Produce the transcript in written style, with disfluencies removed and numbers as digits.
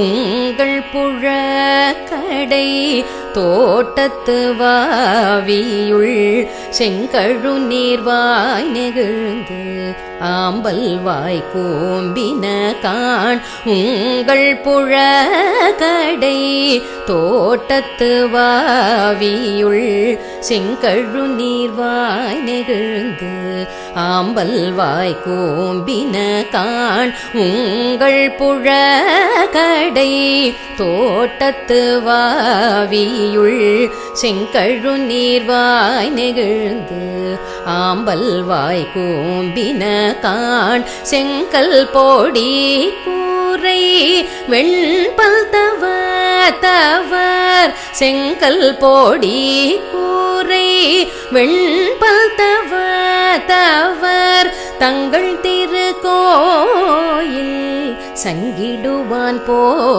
உங்கள் புழக்கடை தோட்டத்து வாவியுள் செங்கழு நீர்வாய் நெகிழ்ந்து ஆம்பல் வாய் கூம்பின காண். உங்கள் புழக்கடை தோட்டத்து வாவியுள் செங்கழு நீர்வாய் நெகிழ்ந்து ஆம்பல் வாய் கூம்பின காண். உங்கள் புழக்கடை தோட்டத்து வாவியுள் செங்கழு நீர்வாய் நெகிழ்ந்து ஆம்பல் வாய் கூம்பின காண். செங்கல் போடி கூரை வெண்பல் தவர் செங்கல் போடி கூரை வெண்பல் தவர் தங்கள் திருக்கோயில் சங்கிடுவான் போ